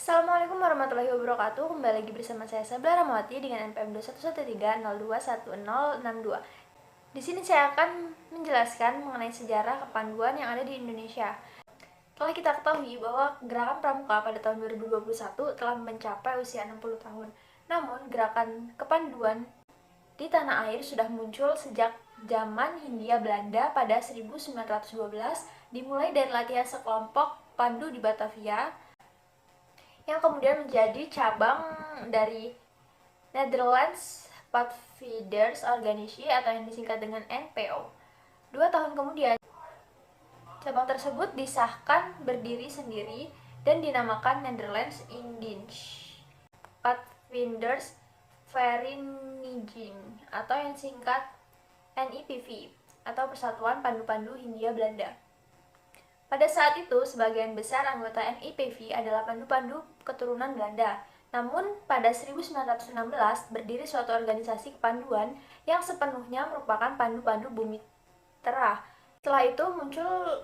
Assalamualaikum warahmatullahi wabarakatuh. Kembali lagi bersama saya Sabla Ramawati dengan NPM 21130211062. Di sini saya akan menjelaskan mengenai sejarah kepanduan yang ada di Indonesia. Telah kita ketahui bahwa gerakan pramuka pada tahun 2021 telah mencapai usia 60 tahun. Namun, gerakan kepanduan di tanah air sudah muncul sejak zaman Hindia Belanda pada 1912, dimulai dari latihan sekelompok pandu di Batavia, yang kemudian menjadi cabang dari Netherlands Pathfinders Organisatie atau yang disingkat dengan NPO. 2 tahun kemudian, cabang tersebut disahkan berdiri sendiri dan dinamakan Netherlands Indisch Pathfinders Vereniging atau yang singkat NIPV atau Persatuan Pandu-Pandu Hindia Belanda. Pada saat itu, sebagian besar anggota NIPV adalah pandu-pandu keturunan Belanda. Namun, pada 1916 berdiri suatu organisasi kepanduan yang sepenuhnya merupakan pandu-pandu bumi terah. Setelah itu muncul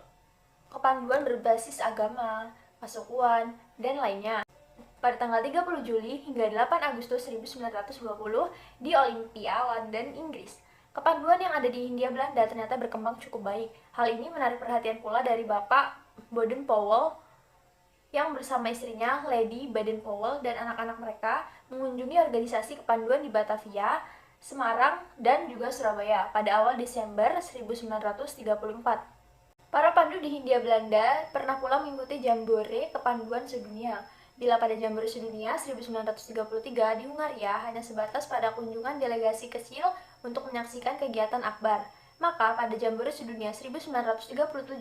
kepanduan berbasis agama, pasukuan, dan lainnya. Pada tanggal 30 Juli hingga 8 Agustus 1920 di Olympia, London, Inggris. Kepanduan yang ada di Hindia Belanda ternyata berkembang cukup baik. Hal ini menarik perhatian pula dari Bapak Baden-Powell yang bersama istrinya Lady Baden-Powell dan anak-anak mereka mengunjungi organisasi kepanduan di Batavia, Semarang, dan juga Surabaya pada awal Desember 1934. Para pandu di Hindia Belanda pernah pula mengikuti Jambore Kepanduan Sedunia. Bila pada Jambore Sedunia 1933 di Hungaria hanya sebatas pada kunjungan delegasi kecil untuk menyaksikan kegiatan akbar, maka pada Jambore Sedunia 1937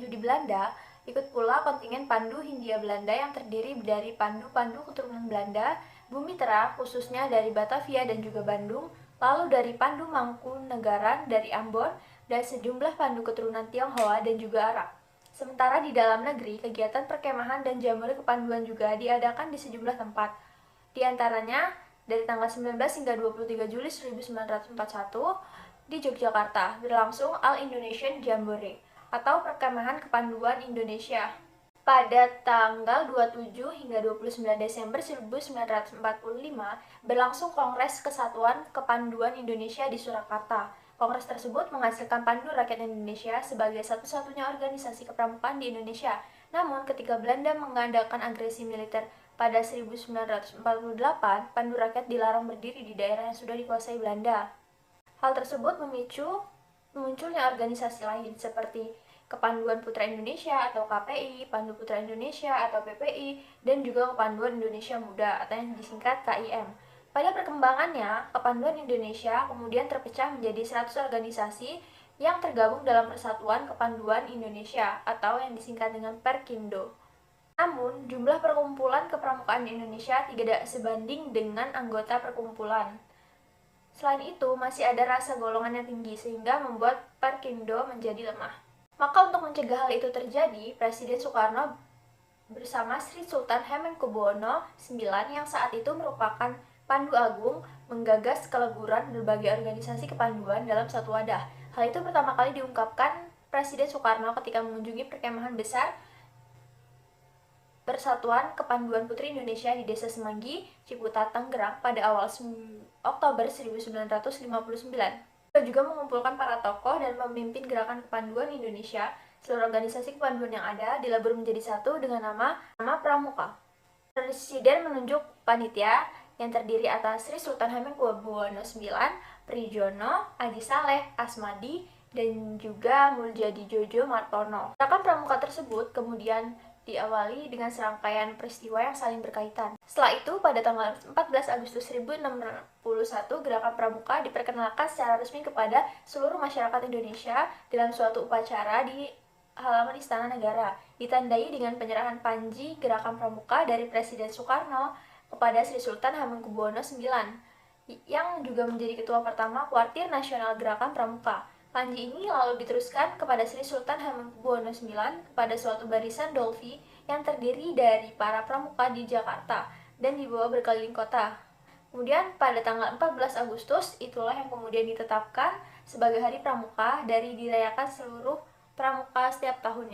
di Belanda ikut pula kontingen pandu Hindia Belanda yang terdiri dari pandu-pandu keturunan Belanda, bumi terah khususnya dari Batavia dan juga Bandung, lalu dari pandu Mangkunegaran dari Ambon, dan sejumlah pandu keturunan Tionghoa dan juga Arab. Sementara di dalam negeri, kegiatan perkemahan dan jambore kepanduan juga diadakan di sejumlah tempat. Di antaranya, dari tanggal 19 hingga 23 Juli 1941, di Yogyakarta, berlangsung All-Indonesian Jambore, atau Perkemahan Kepanduan Indonesia. Pada tanggal 27 hingga 29 Desember 1945, berlangsung Kongres Kesatuan Kepanduan Indonesia di Surakarta. Kongres tersebut menghasilkan Pandu Rakyat Indonesia sebagai satu-satunya organisasi kepramukaan di Indonesia. Namun, ketika Belanda mengadakan agresi militer pada 1948, Pandu Rakyat dilarang berdiri di daerah yang sudah dikuasai Belanda. Hal tersebut memicu munculnya organisasi lain seperti Kepanduan Putra Indonesia atau KPI, Pandu Putra Indonesia atau PPI, dan juga Kepanduan Indonesia Muda atau yang disingkat KIM. Pada perkembangannya, Kepanduan Indonesia kemudian terpecah menjadi 100 organisasi yang tergabung dalam Persatuan Kepanduan Indonesia atau yang disingkat dengan Perkindo. Namun, jumlah perkumpulan kepramukaan di Indonesia tidak sebanding dengan anggota perkumpulan. Selain itu, masih ada rasa golongan yang tinggi sehingga membuat Perkindo menjadi lemah. Maka untuk mencegah hal itu terjadi, Presiden Soekarno bersama Sri Sultan Hamengkubuwono IX yang saat itu merupakan Pandu Agung menggagas keleburan berbagai organisasi kepanduan dalam satu wadah. Hal itu pertama kali diungkapkan Presiden Soekarno ketika mengunjungi perkemahan besar Persatuan Kepanduan Putri Indonesia di Desa Semanggi, Ciputat, Tangerang pada awal Oktober 1959. Beliau juga mengumpulkan para tokoh dan memimpin gerakan kepanduan Indonesia. Seluruh organisasi kepanduan yang ada dilabur menjadi satu dengan nama Pramuka. Presiden menunjuk panitia yang terdiri atas Sri Sultan Hamengkubuwono IX, Prijono, Aji Saleh, Asmadi, dan juga Muljadi Jojo Martono. Gerakan Pramuka tersebut kemudian diawali dengan serangkaian peristiwa yang saling berkaitan. Setelah itu, pada tanggal 14 Agustus 1961, Gerakan Pramuka diperkenalkan secara resmi kepada seluruh masyarakat Indonesia dalam suatu upacara di halaman Istana Negara, ditandai dengan penyerahan panji Gerakan Pramuka dari Presiden Soekarno kepada Sri Sultan Hamengkubuwono IX, yang juga menjadi ketua pertama Kuartir Nasional Gerakan Pramuka. Panji ini lalu diteruskan kepada Sri Sultan Hamengkubuwono IX kepada suatu barisan dolfi yang terdiri dari para pramuka di Jakarta dan dibawa berkeliling kota. Kemudian pada tanggal 14 Agustus itulah yang kemudian ditetapkan sebagai Hari Pramuka dari dirayakan seluruh pramuka setiap tahunnya.